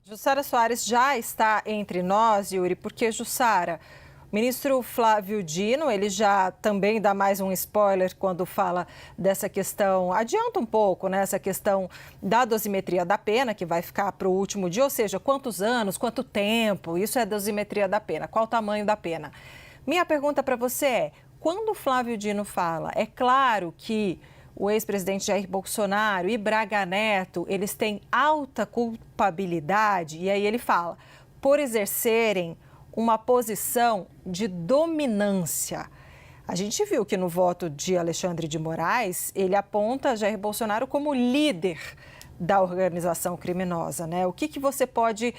Jussara Soares já está entre nós, Yuri, porque, Jussara, o ministro Flávio Dino, ele já também dá mais um spoiler quando fala dessa questão, adianta um pouco, né, essa questão da dosimetria da pena, que vai ficar para o último dia, ou seja, quantos anos, quanto tempo, isso é dosimetria da pena, qual o tamanho da pena. Minha pergunta para você é, quando o Flávio Dino fala, é claro que o ex-presidente Jair Bolsonaro e Braga Neto, eles têm alta culpabilidade, e aí ele fala, por exercerem uma posição de dominância. A gente viu que no voto de Alexandre de Moraes, ele aponta Jair Bolsonaro como líder da organização criminosa, né? O que você pode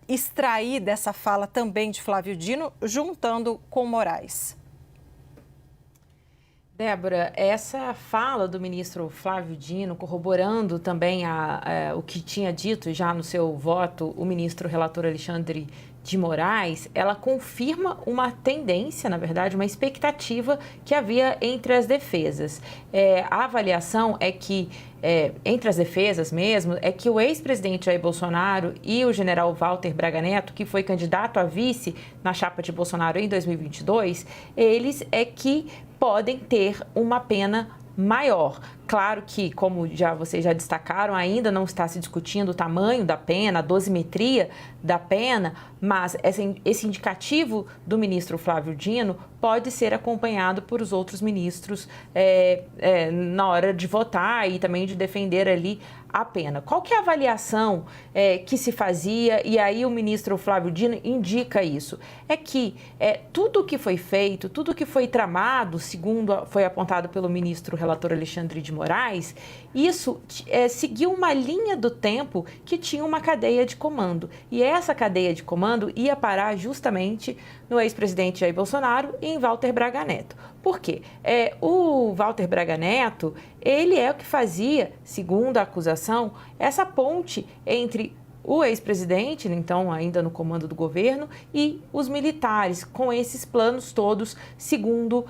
extrair dessa fala também de Flávio Dino, juntando com Moraes? Débora, essa fala do ministro Flávio Dino, corroborando também o que tinha dito já no seu voto o ministro relator Alexandre de Moraes, ela confirma uma tendência, na verdade, uma expectativa que havia entre as defesas. A avaliação é que, entre as defesas mesmo, é que o ex-presidente Jair Bolsonaro e o general Walter Braga Neto, que foi candidato a vice na chapa de Bolsonaro em 2022, eles é que podem ter uma pena maior. Claro que, como vocês já destacaram, ainda não está se discutindo o tamanho da pena, a dosimetria da pena, mas esse indicativo do ministro Flávio Dino pode ser acompanhado por os outros ministros na hora de votar e também de defender ali a pena. Qual que é a avaliação que se fazia? E aí o ministro Flávio Dino indica isso. É que tudo o que foi feito, tudo o que foi tramado, segundo foi apontado pelo ministro relator Alexandre de Moraes, isso seguiu uma linha do tempo que tinha uma cadeia de comando. E essa cadeia de comando ia parar justamente no ex-presidente Jair Bolsonaro e em Walter Braga Neto. Por quê? O Walter Braga Neto, ele é o que fazia, segundo a acusação, essa ponte entre o ex-presidente, então ainda no comando do governo, e os militares, com esses planos todos, segundo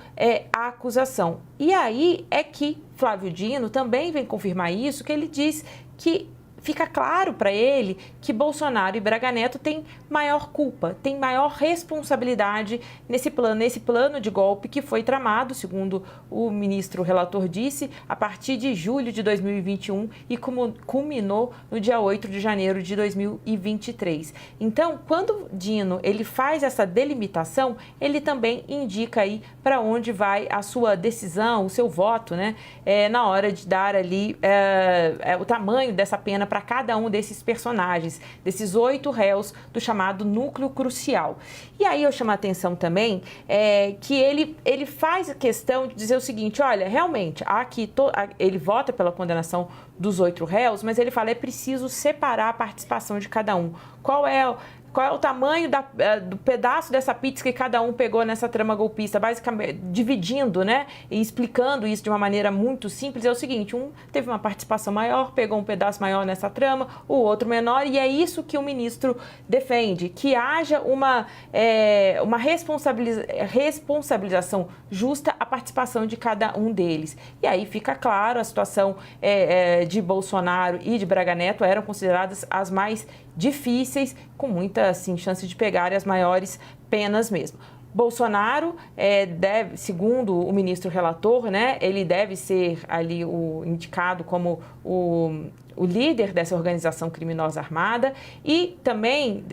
a acusação. E aí é que Flávio Dino também vem confirmar isso, que ele diz que fica claro para ele que Bolsonaro e Braga Neto têm maior culpa, têm maior responsabilidade nesse plano de golpe que foi tramado, segundo o ministro relator disse, a partir de julho de 2021 e culminou no dia 8 de janeiro de 2023. Então, quando Dino ele faz essa delimitação, ele também indica aí para onde vai a sua decisão, o seu voto, né, na hora de dar ali o tamanho dessa pena para cada um desses personagens, desses 8 réus do chamado núcleo crucial. E aí eu chamo a atenção também que ele faz a questão de dizer o seguinte, olha, realmente, ele vota pela condenação dos 8 réus, mas ele fala, é preciso separar a participação de cada um. Qual é o tamanho do pedaço dessa pizza que cada um pegou nessa trama golpista, basicamente dividindo, né, e explicando isso de uma maneira muito simples, é o seguinte, um teve uma participação maior, pegou um pedaço maior nessa trama, o outro menor, e é isso que o ministro defende, que haja uma responsabilização justa a participação de cada um deles. E aí fica claro, a situação de Bolsonaro e de Braga Neto eram consideradas as mais difíceis, com muita chance de pegar as maiores penas mesmo. Bolsonaro deve, segundo o ministro relator, né, ele deve ser ali indicado como o líder dessa organização criminosa armada e também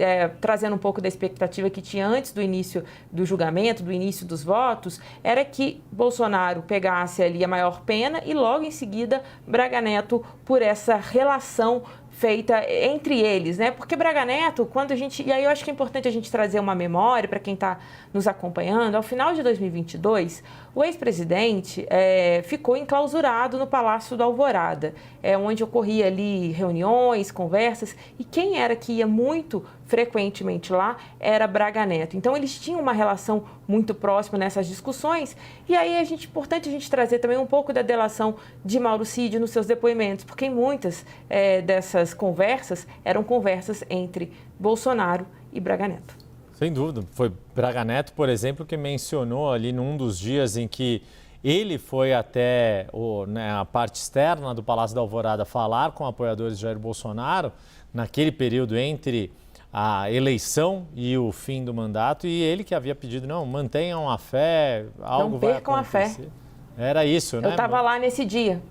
trazendo um pouco da expectativa que tinha antes do início do julgamento, do início dos votos, era que Bolsonaro pegasse ali a maior pena e logo em seguida Braga Neto por essa relação feita entre eles, né? Porque Braga Neto, e aí eu acho que é importante a gente trazer uma memória para quem está nos acompanhando, ao final de 2022, o ex-presidente ficou enclausurado no Palácio do Alvorada, onde ocorria ali reuniões, conversas, e quem era que ia muito frequentemente lá era Braga Neto. Então, eles tinham uma relação muito próxima nessas discussões, e aí é importante a gente trazer também um pouco da delação de Mauro Cid nos seus depoimentos, porque em muitas dessas conversas eram conversas entre Bolsonaro e Braga Neto. Sem dúvida. Foi Braga Neto, por exemplo, que mencionou ali num dos dias em que Ele foi até a parte externa do Palácio da Alvorada falar com apoiadores de Jair Bolsonaro, naquele período entre a eleição e o fim do mandato, e ele que havia pedido, não, mantenham a fé, algo vai acontecer. Não percam a fé. Era isso, né? Eu estava lá nesse dia.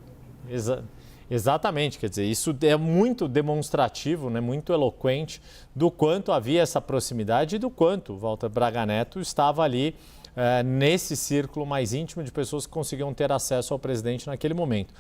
Exatamente, quer dizer, isso é muito demonstrativo, né, muito eloquente do quanto havia essa proximidade e do quanto Walter Braga Neto estava ali nesse círculo mais íntimo de pessoas que conseguiam ter acesso ao presidente naquele momento.